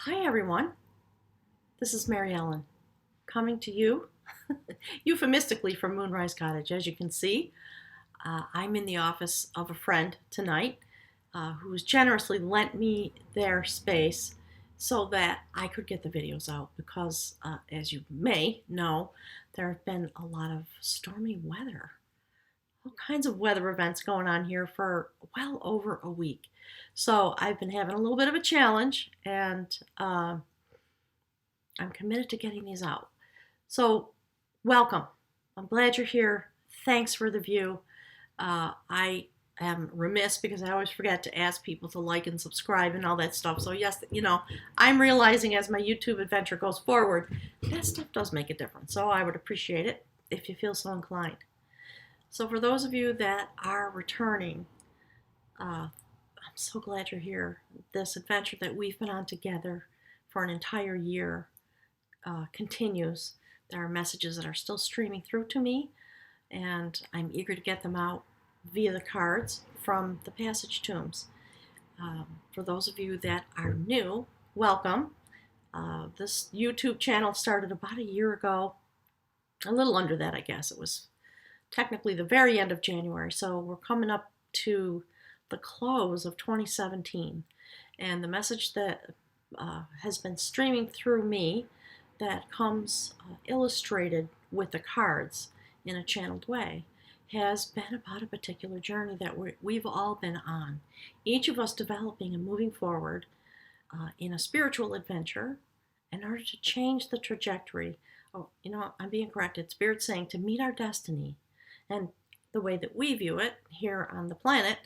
Hi everyone, this is Mary Ellen coming to you euphemistically from Moonrise Cottage. As you can see, I'm in the office of a friend tonight who's generously lent me their space so that I could get the videos out because, as you may know, there have been a lot of stormy weather, all kinds of weather events going on here for well over a week. So I've been having a little bit of a challenge, and I'm committed to getting these out. So, welcome. I'm glad you're here. Thanks for the view. I am remiss because I always forget to ask people to like and subscribe and all that stuff. So, yes, I'm realizing as my YouTube adventure goes forward, that stuff does make a difference. So, I would appreciate it if you feel so inclined. So, for those of you that are returning, I'm so glad you're here. This adventure that we've been on together for an entire year continues. There are messages that are still streaming through to me, and I'm eager to get them out via the cards from the Passage Tombs. For those of you that are new, welcome. This YouTube channel started about a year ago, a little under that, I guess. It was technically the very end of January, so we're coming up to the close of 2017, and the message that has been streaming through me that comes illustrated with the cards in a channeled way has been about a particular journey that we've all been on, each of us developing and moving forward in a spiritual adventure in order to change the trajectory. Oh, I'm being corrected. Spirit's saying to meet our destiny, and the way that we view it here on the planet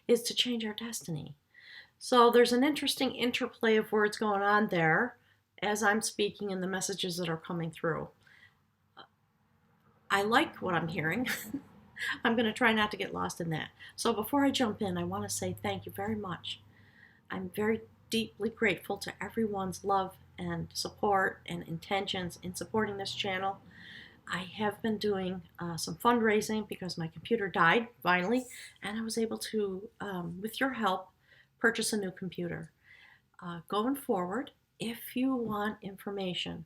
is to change our destiny. So there's an interesting interplay of words going on there as I'm speaking and the messages that are coming through. I like what I'm hearing. I'm going to try not to get lost in that. So before I jump in, I want to say thank you very much. I'm very deeply grateful to everyone's love and support and intentions in supporting this channel. I have been doing some fundraising because my computer died finally, and I was able to, with your help, purchase a new computer. Going forward, if you want information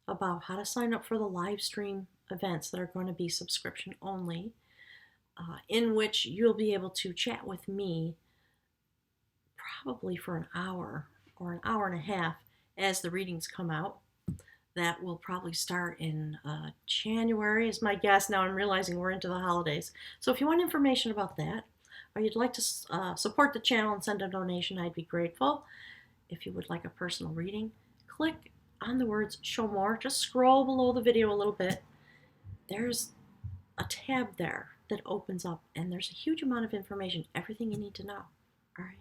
about how to sign up for the live stream events that are going to be subscription only, in which you'll be able to chat with me probably for an hour or an hour and a half as the readings come out. That will probably start in January is my guess. Now I'm realizing we're into the holidays. So if you want information about that, or you'd like to support the channel and send a donation, I'd be grateful. If you would like a personal reading, click on the words show more. Just scroll below the video a little bit. There's a tab there that opens up, and there's a huge amount of information, everything you need to know. All right.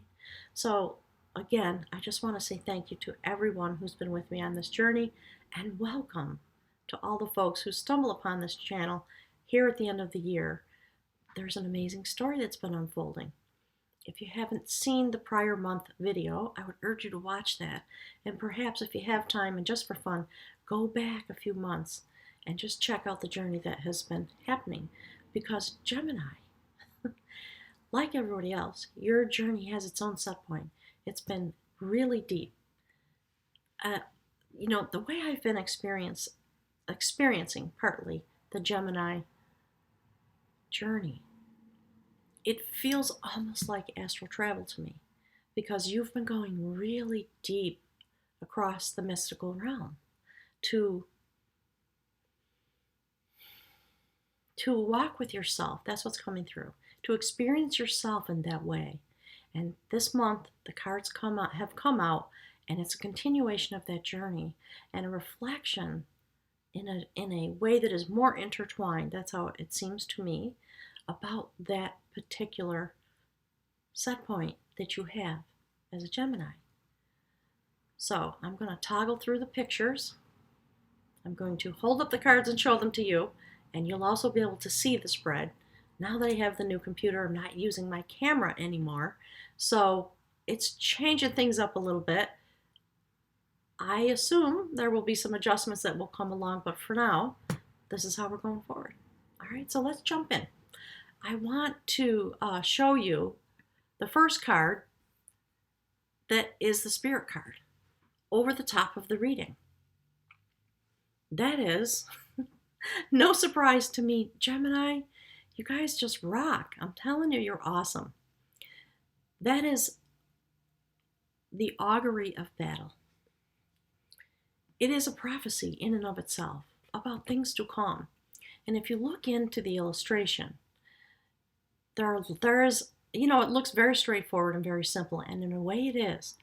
So again, I just want to say thank you to everyone who's been with me on this journey, and welcome to all the folks who stumble upon this channel here at the end of the year. There's an amazing story that's been unfolding. If you haven't seen the prior month video, I would urge you to watch that. And perhaps if you have time and just for fun, go back a few months and just check out the journey that has been happening. Because Gemini, like everybody else, your journey has its own set point. It's been really deep. The way I've been experiencing partly the Gemini journey, it feels almost like astral travel to me, because you've been going really deep across the mystical realm to walk with yourself. That's what's coming through. To experience yourself in that way. And this month, the cards have come out, and it's a continuation of that journey and a reflection in a way that is more intertwined. That's how it seems to me about that particular set point that you have as a Gemini. So I'm going to toggle through the pictures. I'm going to hold up the cards and show them to you, and you'll also be able to see the spread. Now that I have the new computer, I'm not using my camera anymore, so it's changing things up a little bit. I assume there will be some adjustments that will come along, but for now, this is how we're going forward. All right, so let's jump in. I want to show you the first card that is the Spirit card. over the top of the reading. That is no surprise to me. Gemini, you guys just rock. I'm telling you, you're awesome. That is the augury of battle. It is a prophecy in and of itself about things to come. And if you look into the illustration, there's, it looks very straightforward and very simple, and in a way it is,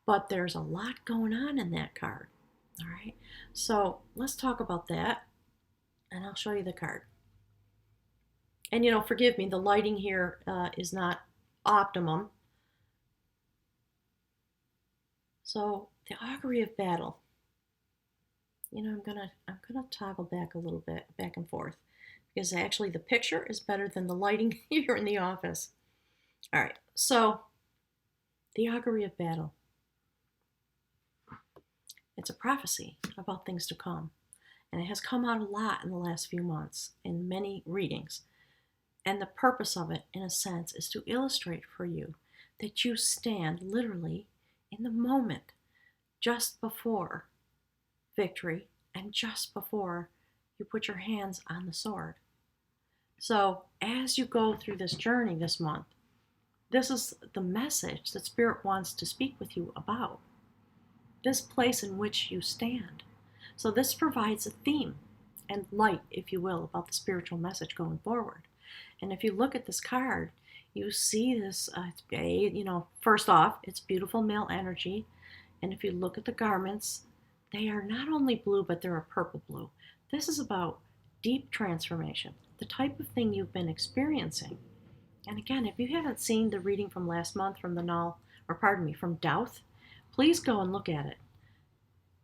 but there's a lot going on in that card. All right, so let's talk about that, and I'll show you the card. And forgive me, the lighting here is not optimum. So the augury of battle. I'm gonna toggle back a little bit, back and forth, because actually the picture is better than the lighting here in the office. All right, so the augury of battle. It's a prophecy about things to come, and it has come out a lot in the last few months in many readings. And the purpose of it, in a sense, is to illustrate for you that you stand literally in the moment just before victory and just before you put your hands on the sword. So as you go through this journey this month, this is the message that Spirit wants to speak with you about. This place in which you stand. So this provides a theme and light, if you will, about the spiritual message going forward. And if you look at this card, you see this, first off, it's beautiful male energy. And if you look at the garments, they are not only blue, but they're a purple blue. This is about deep transformation, the type of thing you've been experiencing. And again, if you haven't seen the reading from last month from from Doubt, please go and look at it.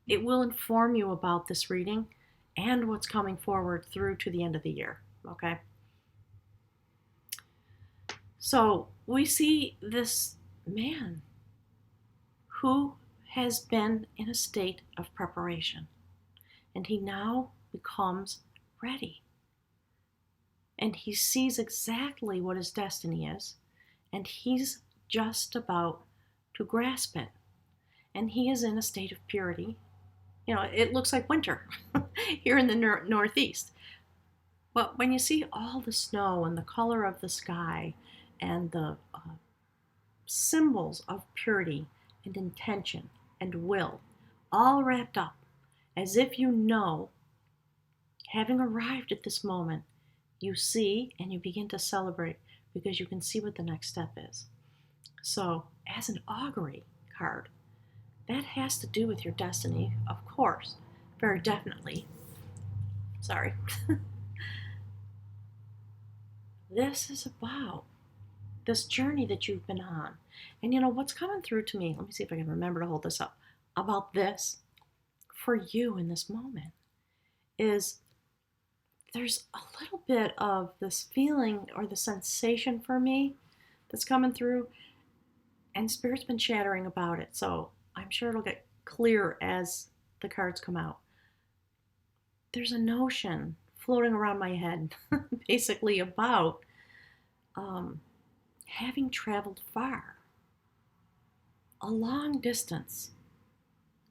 It will inform you about this reading and what's coming forward through to the end of the year, okay? So we see this man who has been in a state of preparation, and he now becomes ready. And he sees exactly what his destiny is, and he's just about to grasp it. And he is in a state of purity. It looks like winter here in the Northeast. But when you see all the snow and the color of the sky and the symbols of purity and intention and will, all wrapped up, as if having arrived at this moment, you see and you begin to celebrate because you can see what the next step is. So, as an augury card, that has to do with your destiny, of course, very definitely. Sorry. This is about this journey that you've been on. And what's coming through to me, let me see if I can remember to hold this up, about this for you in this moment is there's a little bit of this feeling or the sensation for me that's coming through, and Spirit's been chattering about it, so I'm sure it'll get clear as the cards come out. There's a notion floating around my head basically about having traveled far, a long distance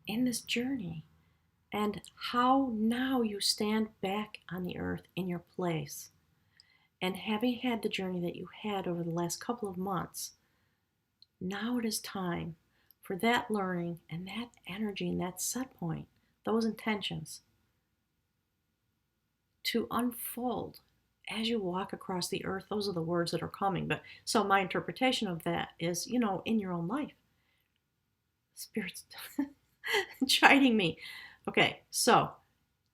in this journey, and how now you stand back on the earth in your place. And having had the journey that you had over the last couple of months, now it is time for that learning and that energy and that set point, those intentions, to unfold as you walk across the earth. Those are the words that are coming. But so my interpretation of that is, in your own life. Spirit's chiding me. Okay, so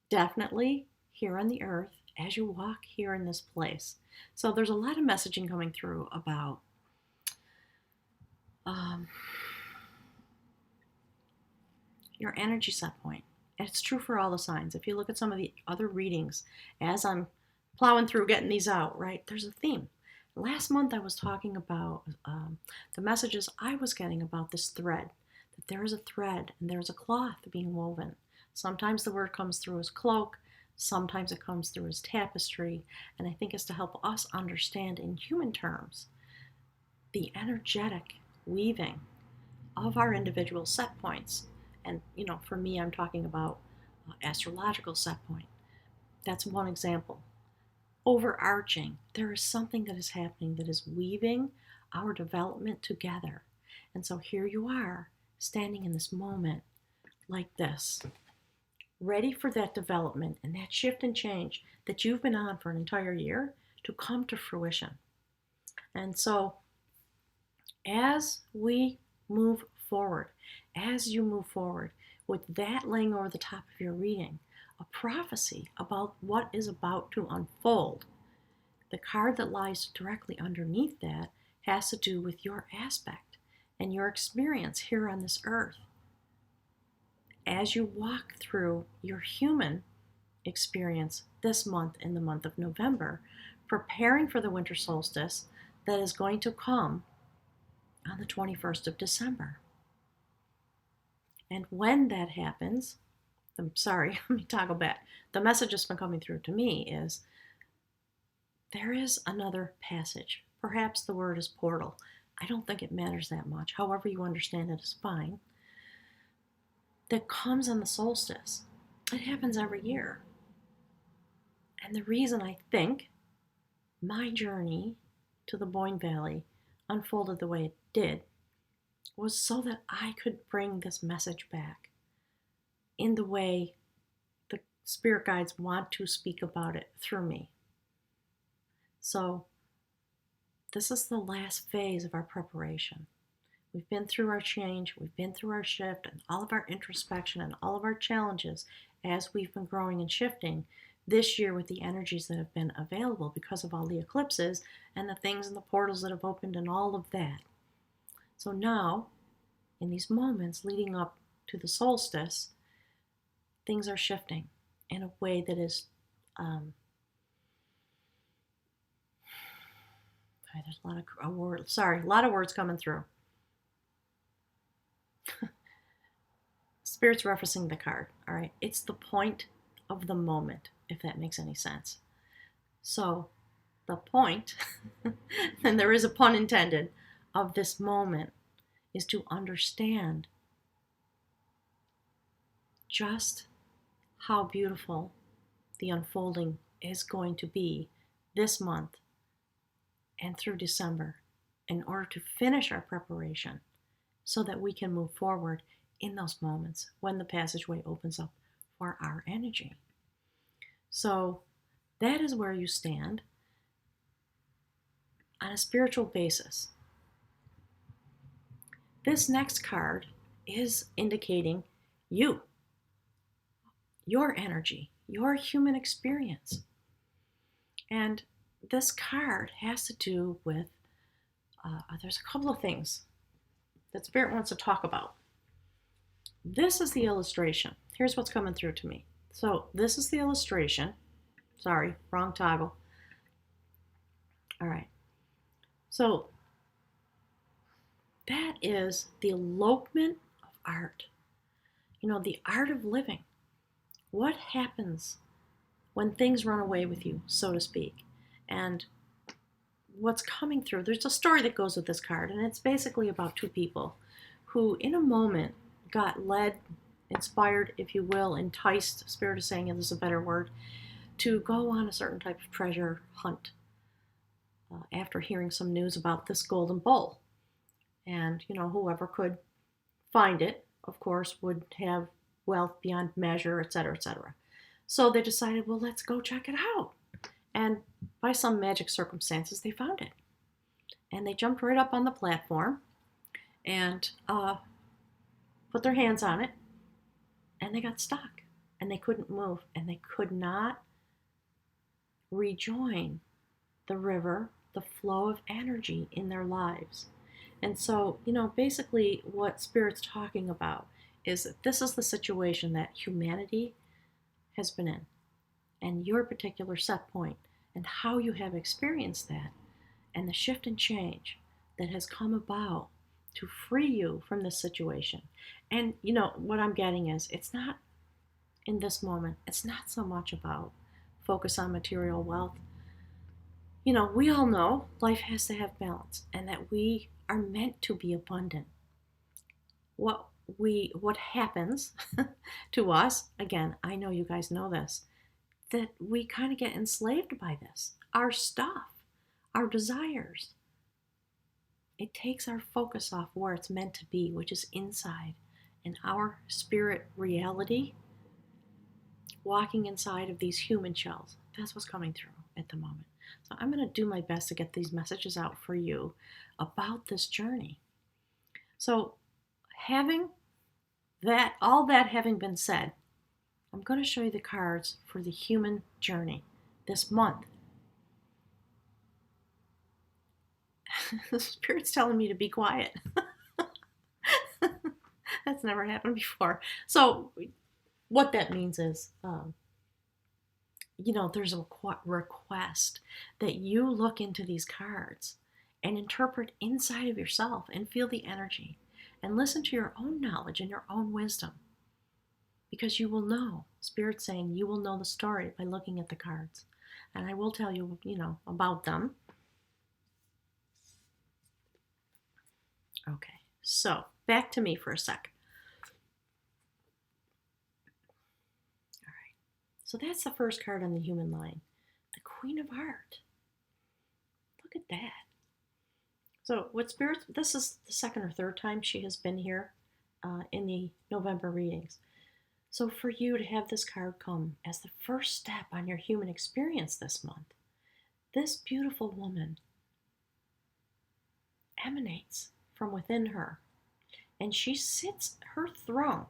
definitely here on the earth as you walk here in this place. So there's a lot of messaging coming through about your energy set point. And it's true for all the signs. If you look at some of the other readings, as I'm plowing through getting these out, right, there's a theme. Last month I was talking about the messages I was getting about this thread, that there is a thread and there's a cloth being woven. Sometimes the word comes through as cloak, sometimes it comes through as tapestry, and I think it's to help us understand in human terms the energetic weaving of our individual set points And, for me, I'm talking about astrological set point. That's one example. Overarching, there is something that is happening that is weaving our development together. And so here you are, standing in this moment like this, ready for that development and that shift and change that you've been on for an entire year to come to fruition. And so as we move forward, as you move forward with that laying over the top of your reading, a prophecy about what is about to unfold, the card that lies directly underneath that has to do with your aspect and your experience here on this earth. As you walk through your human experience this month, in the month of November, preparing for the winter solstice that is going to come on the 21st of December. And when that happens, let me toggle back. The message that's been coming through to me is there is another passage. Perhaps the word is portal. I don't think it matters that much. However you understand it is fine. That comes on the solstice. It happens every year. And the reason I think my journey to the Boyne Valley unfolded the way it did was so that I could bring this message back in the way the spirit guides want to speak about it through me. So this is the last phase of our preparation. We've been through our change, we've been through our shift, and all of our introspection and all of our challenges as we've been growing and shifting this year with the energies that have been available because of all the eclipses and the things and the portals that have opened and all of that. So now, in these moments leading up to the solstice, things are shifting in a way that is, there's a lot of words coming through. Spirit's referencing the card, all right? It's the point of the moment, if that makes any sense. So the point, and there is a pun intended, of this moment is to understand just how beautiful the unfolding is going to be this month and through December in order to finish our preparation so that we can move forward in those moments when the passageway opens up for our energy. So that is where you stand on a spiritual basis. This next card is indicating you, your energy, your human experience. And this card has to do with, there's a couple of things that Spirit wants to talk about. This is the illustration. Here's what's coming through to me. So this is the illustration. Sorry, wrong toggle. All right. So that is the elopement of art. The art of living. What happens when things run away with you, so to speak? And what's coming through, there's a story that goes with this card, and it's basically about two people who, in a moment, got led, inspired, if you will, enticed, Spirit is saying, and this is a better word, to go on a certain type of treasure hunt after hearing some news about this golden bowl. And, whoever could find it, of course, would have wealth beyond measure, etc., etc. So they decided, well, let's go check it out. And by some magic circumstances, they found it. And they jumped right up on the platform and put their hands on it, and they got stuck. And they couldn't move, and they could not rejoin the river, the flow of energy in their lives. And so, basically what Spirit's talking about is that this is the situation that humanity has been in, and your particular set point, and how you have experienced that, and the shift and change that has come about to free you from this situation. And, what I'm getting is, it's not, in this moment, it's not so much about focus on material wealth. We all know life has to have balance, and that we are meant to be abundant. What what happens to us, again, I know you guys know this, that we kind of get enslaved by this. Our stuff, our desires. It takes our focus off where it's meant to be, which is inside. And our spirit reality, walking inside of these human shells. That's what's coming through at the moment. So I'm going to do my best to get these messages out for you about this journey. So having that, all that having been said, I'm going to show you the cards for the human journey this month. The Spirit's telling me to be quiet. That's never happened before. So what that means is, there's a request that you look into these cards and interpret inside of yourself and feel the energy and listen to your own knowledge and your own wisdom. Because you will know, Spirit's saying you will know the story by looking at the cards. And I will tell you, about them. Okay, so back to me for a sec. All right, so that's the first card on the human line, the Queen of Heart. Look at that. So what Spirit, this is the second or third time she has been here in the November readings. So for you to have this card come as the first step on your human experience this month, this beautiful woman emanates from within her, and she sits, her throne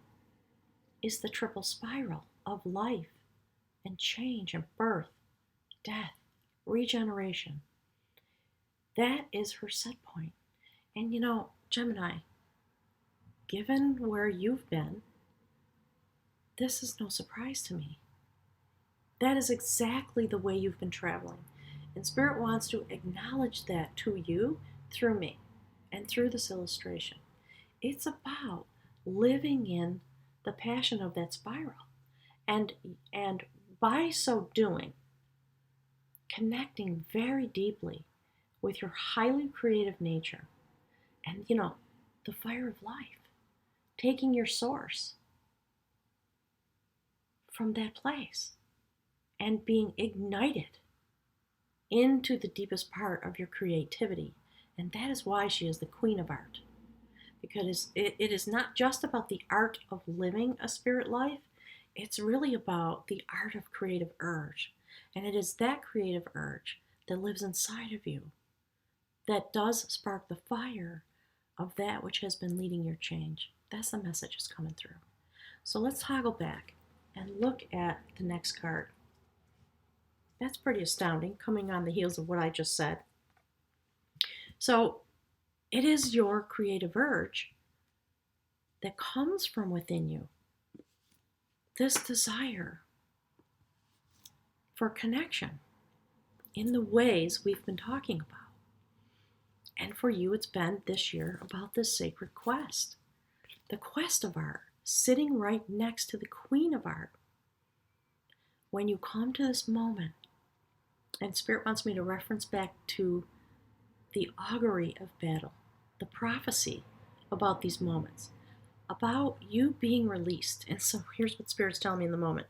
is the triple spiral of life and change and birth, death, regeneration. That is her set point. And Gemini, given where you've been, this is no surprise to me. That is exactly the way you've been traveling. And Spirit wants to acknowledge that to you through me and through this illustration. It's about living in the passion of that spiral. And by so doing, connecting very deeply with your highly creative nature and, the fire of life, taking your source from that place and being ignited into the deepest part of your creativity. And that is why she is the Queen of Art. Because it is not just about the art of living a spirit life, it's really about the art of creative urge. And it is that creative urge that lives inside of you that does spark the fire of that which has been leading your change. That's the message that's coming through. So let's toggle back and look at the next card. That's pretty astounding, coming on the heels of what I just said. So it is your creative urge that comes from within you. This desire for connection in the ways we've been talking about. And for you, it's been this year about this sacred quest. The quest of art, sitting right next to the Queen of Art. When you come to this moment, and Spirit wants me to reference back to the augury of battle, the prophecy about these moments, about you being released. And so here's what Spirit's telling me in the moment.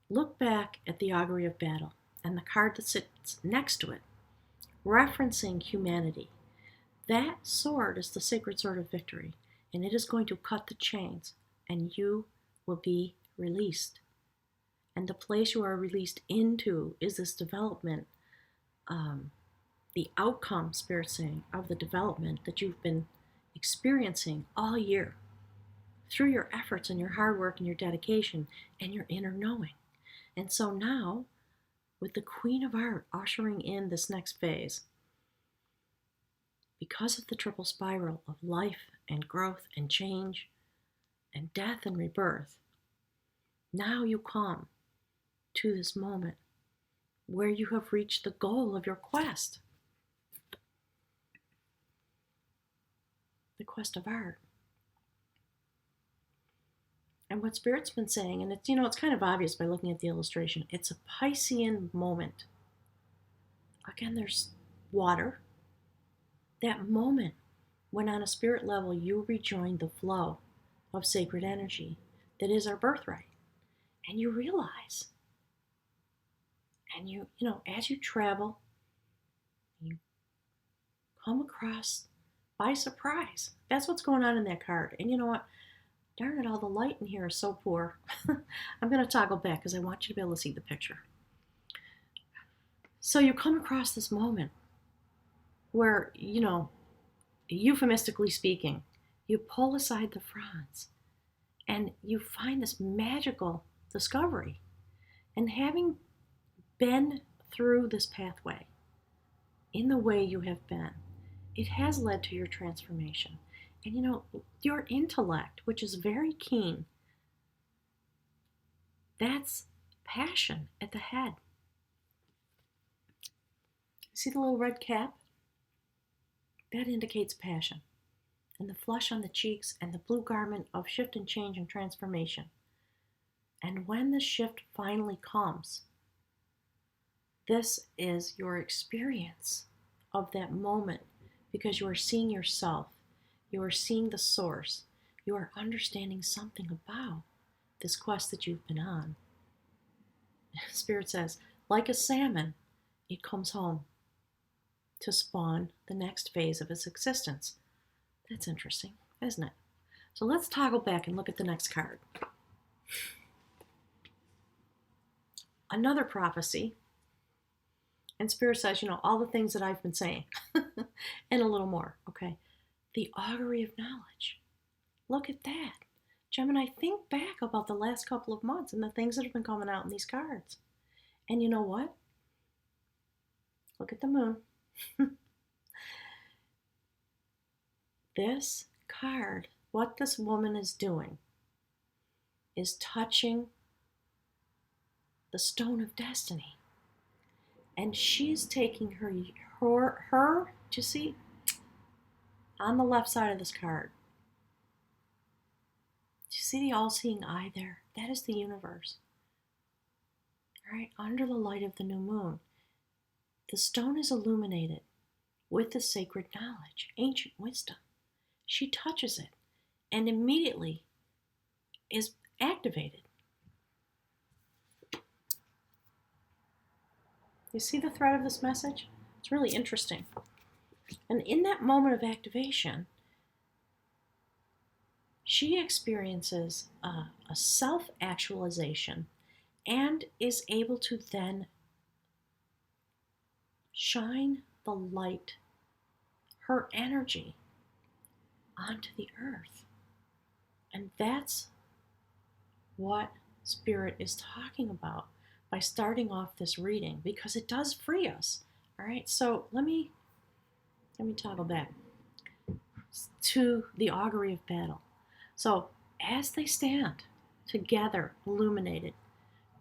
Look back at the augury of battle and the card that sits next to it, referencing humanity. That sword is the sacred sword of victory, and it is going to cut the chains, and you will be released. And the place you are released into is this development, the outcome, Spirit's saying, of the development that you've been experiencing all year through your efforts and your hard work and your dedication and your inner knowing. And so now, with the Queen of Art ushering in this next phase, because of the triple spiral of life and growth and change and death and rebirth, now you come to this moment where you have reached the goal of your quest, the quest of art. And what Spirit's been saying, and it's kind of obvious by looking at the illustration, it's a Piscean moment. Again, there's water. That moment when on a spirit level you rejoin the flow of sacred energy that is our birthright. And you realize, and you know, as you travel, you come across by surprise. That's what's going on in that card. And you know what? Darn it, all the light in here is so poor. I'm going to toggle back because I want you to be able to see the picture. So you come across this moment where, you know, euphemistically speaking, you pull aside the fronds and you find this magical discovery. And having been through this pathway in the way you have been, it has led to your transformation. And you know, your intellect, which is very keen, that's passion at the head. See the little red cap? That indicates passion. And the flush on the cheeks and the blue garment of shift and change and transformation. And when the shift finally comes, this is your experience of that moment, because you are seeing yourself, you are seeing the source, you are understanding something about this quest that you've been on. Spirit says, like a salmon, it comes home to spawn the next phase of its existence. That's interesting, isn't it? So let's toggle back and look at the next card. Another prophecy. And Spirit says, you know, all the things that I've been saying and a little more, okay? The augury of knowledge. Look at that. Gemini, think back about the last couple of months and the things that have been coming out in these cards. And you know what? Look at the moon. This card, what this woman is doing, is touching the stone of destiny. And she's taking her, do you see? On the left side of this card. Do you see the all-seeing eye there? That is the universe. All right, under the light of the new moon, the stone is illuminated with the sacred knowledge, ancient wisdom. She touches it and immediately is activated. You see the thread of this message? It's really interesting. And in that moment of activation, she experiences a self-actualization and is able to then shine the light, her energy, onto the earth. And that's what Spirit is talking about by starting off this reading, because it does free us. All right, so let me toggle back to the augury of battle. So as they stand together, illuminated,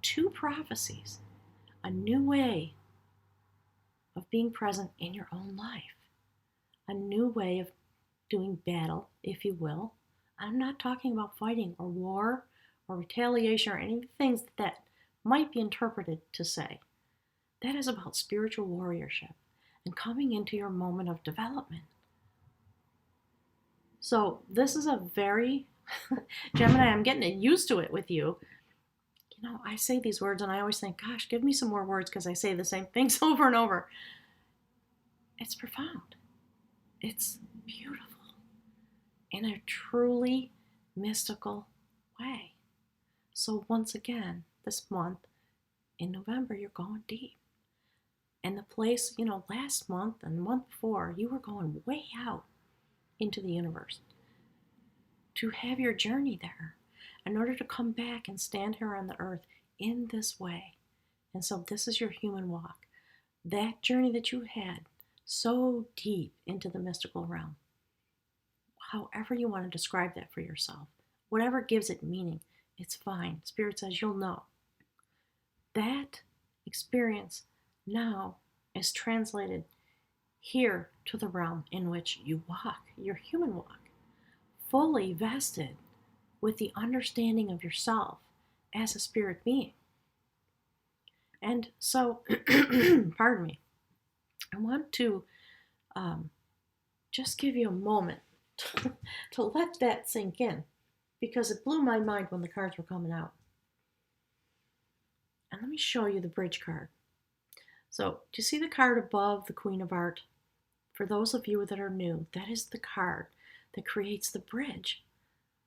two prophecies, a new way of being present in your own life, a new way of doing battle, if you will. I'm not talking about fighting or war or retaliation or any of the things that might be interpreted to say. That is about spiritual warriorship and coming into your moment of development. So this is a very, Gemini, I'm getting used to it with you. You know, I say these words and I always think, gosh, give me some more words because I say the same things over and over. It's profound. It's beautiful in a truly mystical way. So once again, this month, in November, you're going deep. And the place, you know, last month and the month before, you were going way out into the universe to have your journey there in order to come back and stand here on the earth in this way. And so this is your human walk. That journey that you had so deep into the mystical realm, however you want to describe that for yourself, whatever gives it meaning, it's fine. Spirit says you'll know. That experience now is translated here to the realm in which you walk, your human walk, fully vested with the understanding of yourself as a spirit being. And so, pardon me, I want to just give you a moment to let that sink in, because it blew my mind when the cards were coming out. And let me show you the bridge card. So, do you see the card above the Queen of Art? For those of you that are new, that is the card that creates the bridge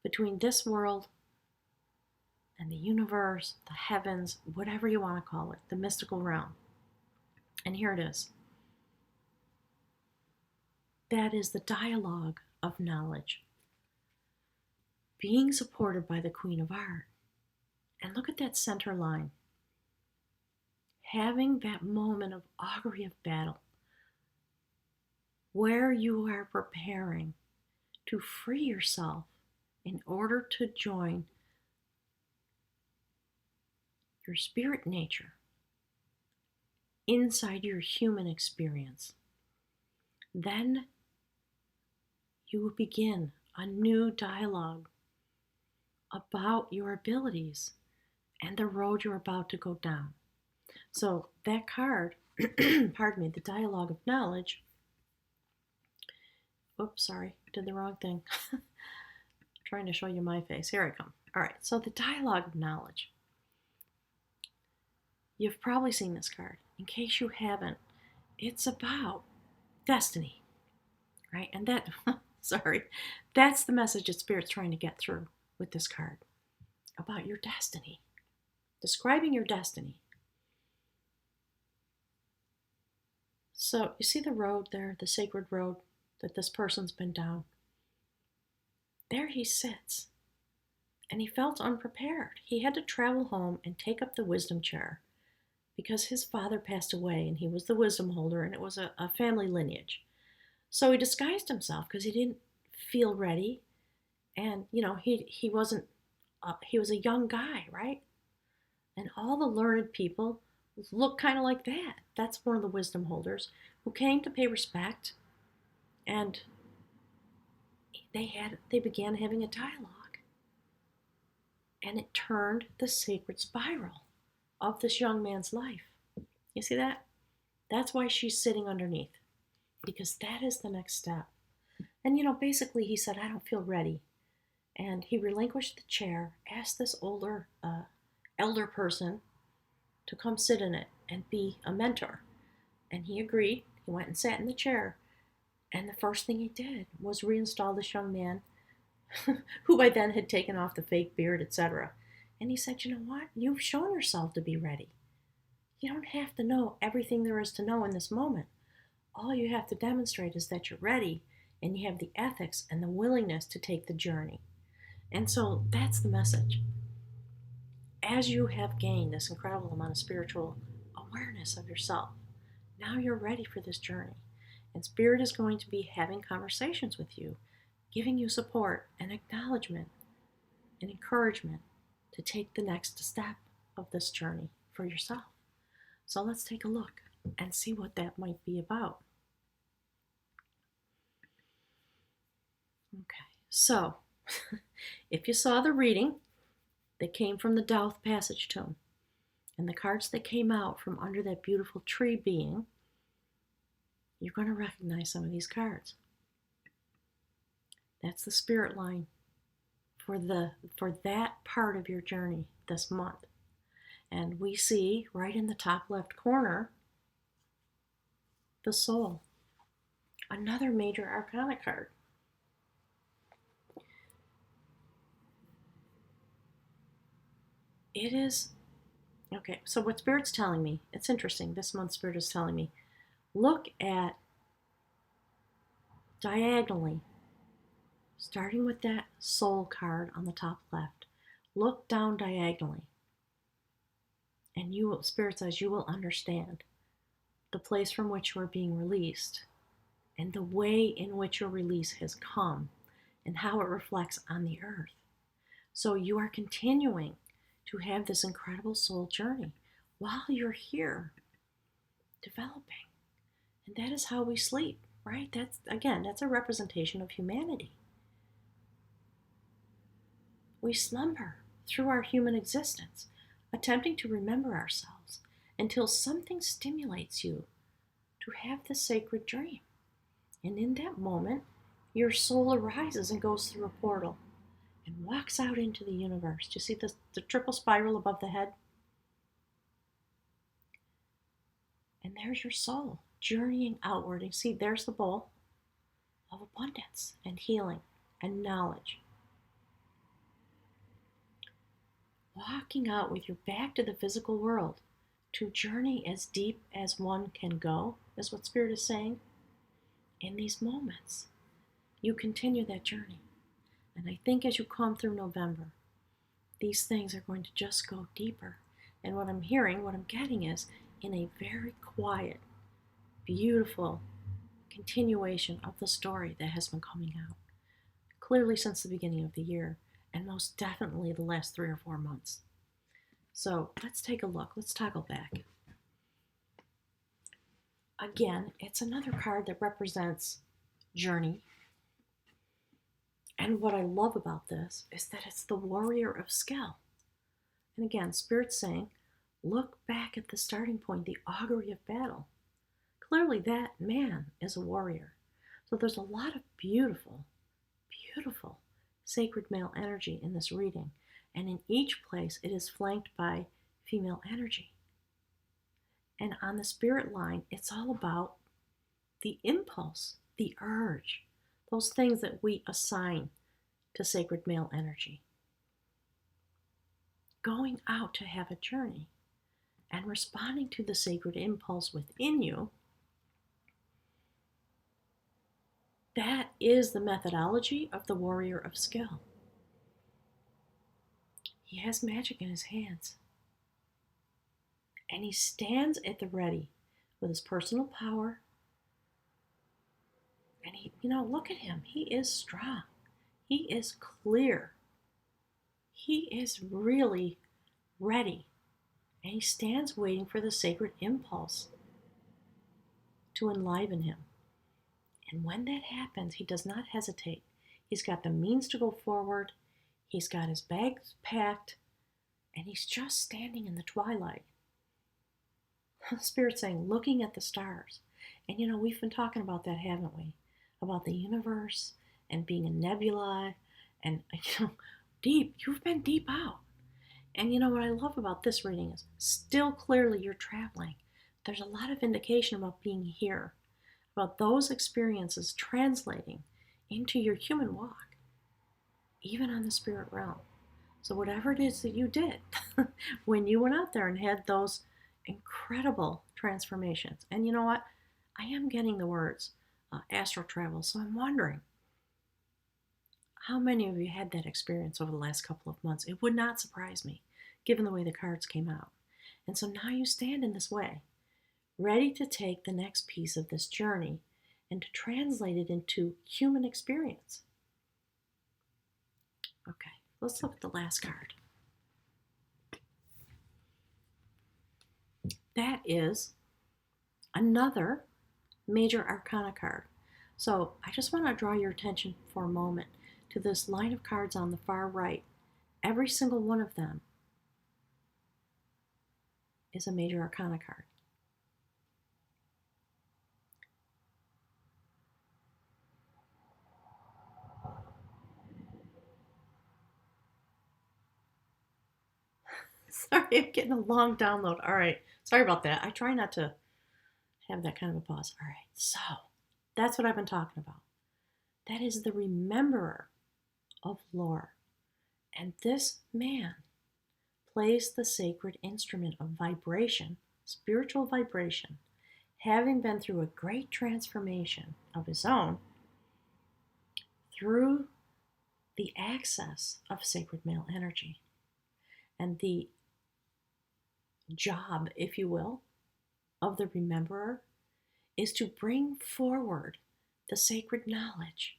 between this world and the universe, the heavens, whatever you want to call it, the mystical realm. And here it is. That is the dialogue of knowledge, being supported by the Queen of Art. And look at that center line. Having that moment of augury of battle, where you are preparing to free yourself in order to join your spirit nature inside your human experience. Then you will begin a new dialogue about your abilities and the road you're about to go down. So that card, pardon me, the dialogue of knowledge. Oops, sorry, did the wrong thing. Trying to show you my face. Here I come. All right, so the dialogue of knowledge. You've probably seen this card. In case you haven't, it's about destiny, right? And that, sorry, that's the message that Spirit's trying to get through with this card, about your destiny, describing your destiny. So you see the road there, the sacred road that this person's been down. There he sits, and he felt unprepared. He had to travel home and take up the wisdom chair because his father passed away and he was the wisdom holder, and it was a family lineage. So he disguised himself because he didn't feel ready, and he wasn't. He was a young guy, right? And all the learned people look kind of like that. That's one of the wisdom holders who came to pay respect, and they began having a dialogue, and it turned the sacred spiral of this young man's life. You see that? That's why she's sitting underneath, because that is the next step. And basically he said, I don't feel ready. And he relinquished the chair, asked this elder person to come sit in it and be a mentor. And he agreed. He went and sat in the chair. And the first thing he did was reinstall this young man, who by then had taken off the fake beard, etc. And he said, you know what? You've shown yourself to be ready. You don't have to know everything there is to know in this moment. All you have to demonstrate is that you're ready and you have the ethics and the willingness to take the journey. And so that's the message. As you have gained this incredible amount of spiritual awareness of yourself, now you're ready for this journey. And Spirit is going to be having conversations with you, giving you support and acknowledgement and encouragement to take the next step of this journey for yourself. So let's take a look and see what that might be about. Okay, so if you saw the reading that came from the Doubt Passage Tome and the cards that came out from under that beautiful tree being, you're going to recognize some of these cards. That's the spirit line for that part of your journey this month. And we see right in the top left corner the Soul, another major arcana card. It is, okay, so what Spirit's telling me, it's interesting, this month Spirit is telling me, look at diagonally, starting with that Soul card on the top left, look down diagonally, and Spirit says you will understand the place from which you are being released and the way in which your release has come and how it reflects on the earth. So you are continuing to have this incredible soul journey while you're here developing. And that is how we sleep, right? That's a representation of humanity. We slumber through our human existence, attempting to remember ourselves until something stimulates you to have the sacred dream. And in that moment, your soul arises and goes through a portal and walks out into the universe. Do you see the triple spiral above the head? And there's your soul journeying outward. And see, there's the bowl of abundance and healing and knowledge. Walking out with your back to the physical world to journey as deep as one can go, is what Spirit is saying. In these moments, you continue that journey. And I think as you come through November, these things are going to just go deeper. And what I'm hearing, what I'm getting is in a very quiet, beautiful continuation of the story that has been coming out clearly since the beginning of the year, and most definitely the last 3 or 4 months. So let's take a look. Let's toggle back. Again, it's another card that represents journey. And what I love about this is that it's the warrior of skill. And again, Spirit's saying, look back at the starting point, the augury of battle. Clearly that man is a warrior. So there's a lot of beautiful, beautiful sacred male energy in this reading. And in each place, it is flanked by female energy. And on the spirit line, it's all about the impulse, the urge, those things that we assign to sacred male energy. Going out to have a journey and responding to the sacred impulse within you, that is the methodology of the warrior of skill. He has magic in his hands. And he stands at the ready with his personal power. And he, look at him. He is strong. He is clear. He is really ready. And he stands waiting for the sacred impulse to enliven him. And when that happens, he does not hesitate. He's got the means to go forward. He's got his bags packed. And he's just standing in the twilight. Spirit's saying, looking at the stars. And we've been talking about that, haven't we? About the universe and being a nebula and, deep. You've been deep out. And what I love about this reading is still clearly you're traveling. There's a lot of indication about being here, about those experiences translating into your human walk, even on the spirit realm. So whatever it is that you did when you went out there and had those incredible transformations. And you know what? I am getting the words astral travel, so I'm wondering how many of you had that experience over the last couple of months. It would not surprise me, given the way the cards came out. And so now you stand in this way, ready to take the next piece of this journey and to translate it into human experience. Okay, let's look at the last card. That is another major arcana card. So I just want to draw your attention for a moment to this line of cards on the far right. Every single one of them is a major arcana card. Sorry, I'm getting a long download. All right, sorry about that. I try not to have that kind of a pause. All right, so that's what I've been talking about. That is the rememberer of lore. And this man plays the sacred instrument of vibration, spiritual vibration, having been through a great transformation of his own through the access of sacred male energy. And the job, if you will, of the rememberer is to bring forward the sacred knowledge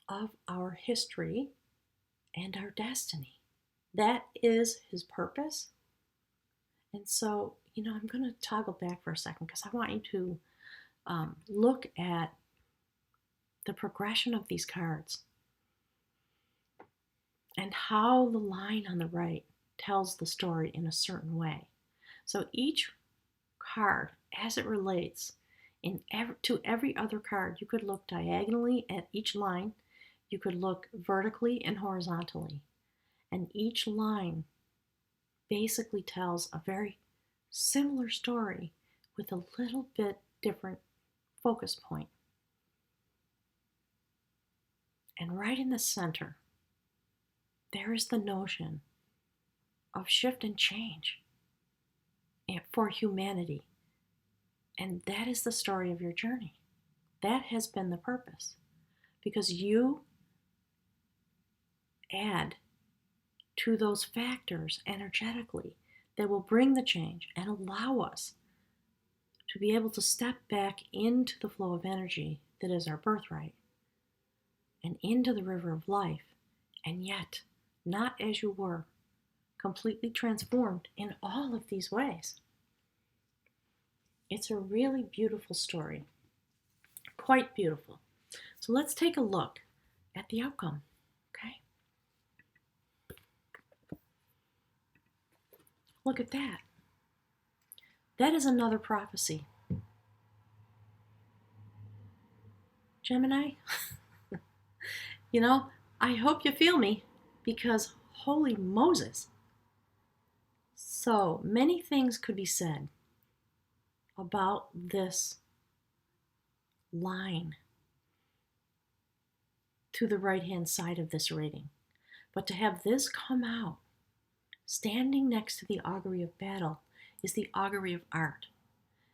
of our history and our destiny. That is his purpose. And so, I'm going to toggle back for a second because I want you to look at the progression of these cards and how the line on the right tells the story in a certain way. So each card, as it relates To every other card, you could look diagonally at each line, you could look vertically and horizontally, and each line basically tells a very similar story with a little bit different focus point. And right in the center, there is the notion of shift and change for humanity. And that is the story of your journey. That has been the purpose. Because you add to those factors energetically that will bring the change and allow us to be able to step back into the flow of energy that is our birthright and into the river of life, and yet not as you were, completely transformed in all of these ways. It's a really beautiful story, quite beautiful. So let's take a look at the outcome, okay? Look at that. That is another prophecy. Gemini, you know, I hope you feel me, because holy Moses. So many things could be said about this line to the right-hand side of this reading. But to have this come out, standing next to the augury of battle, is the augury of art.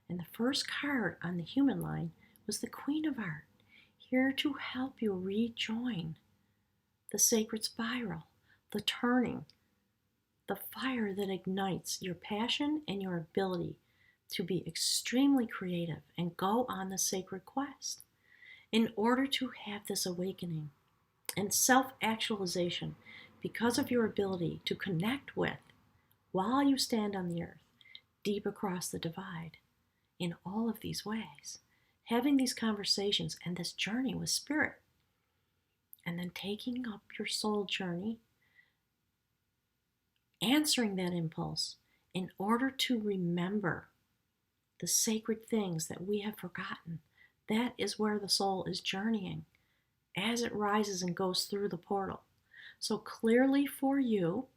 And the first card on the human line was the Queen of Art, here to help you rejoin the sacred spiral, the turning, the fire that ignites your passion and your ability to be extremely creative and go on the sacred quest in order to have this awakening and self-actualization because of your ability to connect with, while you stand on the earth, deep across the divide, in all of these ways, having these conversations and this journey with spirit, and then taking up your soul journey, answering that impulse in order to remember the sacred things that we have forgotten. That is where the soul is journeying as it rises and goes through the portal. So clearly for you,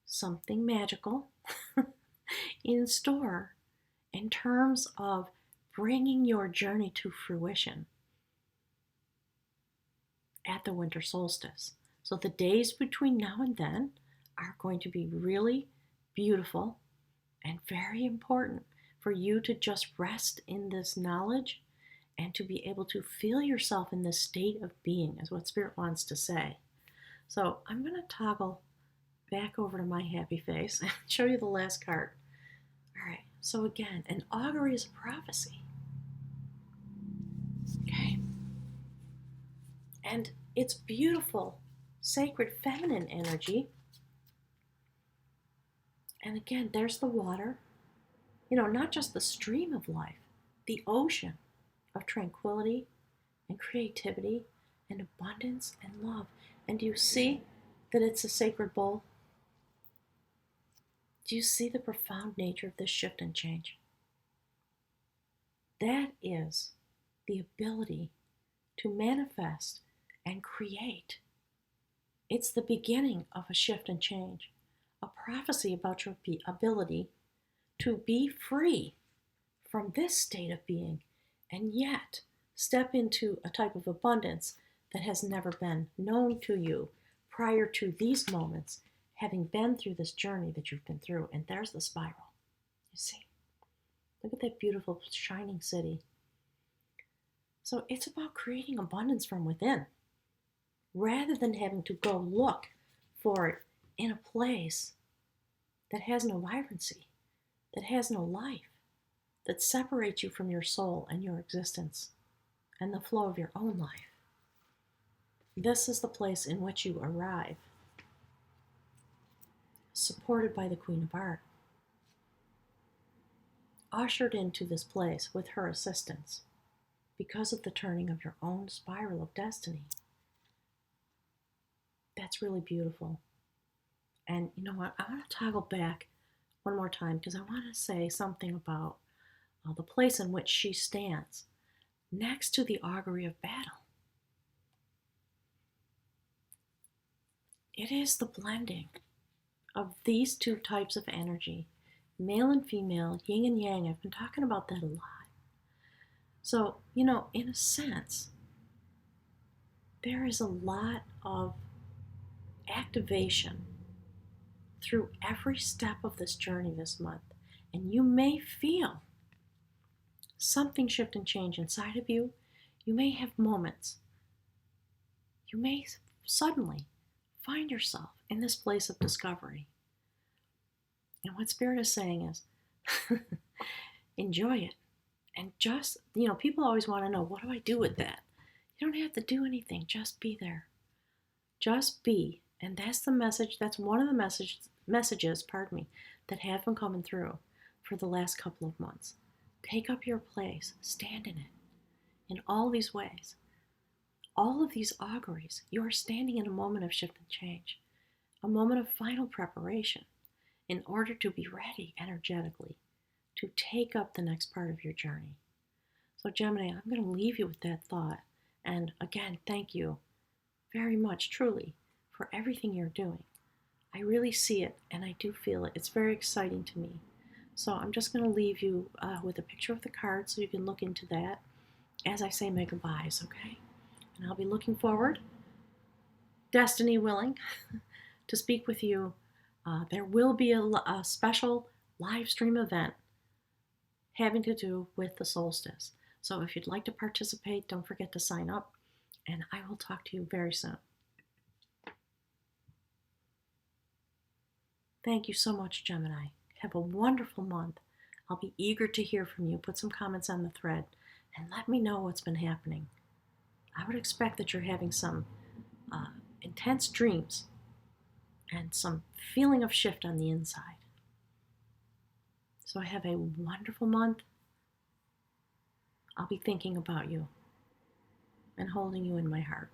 something magical in store in terms of bringing your journey to fruition at the winter solstice. So the days between now and then are going to be really beautiful and very important for you to just rest in this knowledge and to be able to feel yourself in this state of being, is what Spirit wants to say. So I'm going to toggle back over to my happy face and show you the last card. All right, so again, an augury is a prophecy. Okay. And it's beautiful, sacred feminine energy. And again, there's the water. You know, not just the stream of life, the ocean of tranquility and creativity and abundance and love. And do you see that it's a sacred bowl? Do you see the profound nature of this shift and change? That is the ability to manifest and create. It's the beginning of a shift and change, a prophecy about your ability to be free from this state of being and yet step into a type of abundance that has never been known to you prior to these moments, having been through this journey that you've been through. And there's the spiral. You see? Look at that beautiful shining city. So it's about creating abundance from within rather than having to go look for it in a place that has no vibrancy, that has no life, that separates you from your soul and your existence and the flow of your own life. This is the place in which you arrive, supported by the Queen of Art, ushered into this place with her assistance because of the turning of your own spiral of destiny. That's really beautiful. And you know what? I want to toggle back one more time because I want to say something about the place in which she stands next to the augury of battle. It is the blending of these two types of energy, male and female, yin and yang. I've been talking about that a lot. So, in a sense, there is a lot of activation through every step of this journey this month. And you may feel something shift and change inside of you. You may have moments. You may suddenly find yourself in this place of discovery. And what Spirit is saying is, enjoy it. And just, people always want to know, what do I do with that? You don't have to do anything. Just be there. Just be. And that's the message. That's one of the messages, that have been coming through for the last couple of months. Take up your place. Stand in it. In all these ways. All of these auguries, you are standing in a moment of shift and change. A moment of final preparation in order to be ready energetically to take up the next part of your journey. So Gemini, I'm going to leave you with that thought. And again, thank you very much, truly, for everything you're doing. I really see it and I do feel it. It's very exciting to me. So I'm just going to leave you with a picture of the card so you can look into that as I say my goodbyes, okay? And I'll be looking forward, destiny willing, to speak with you. There will be a special live stream event having to do with the solstice. So if you'd like to participate, don't forget to sign up, and I will talk to you very soon. Thank you so much, Gemini. Have a wonderful month. I'll be eager to hear from you. Put some comments on the thread and let me know what's been happening. I would expect that you're having some intense dreams and some feeling of shift on the inside. So have a wonderful month. I'll be thinking about you and holding you in my heart.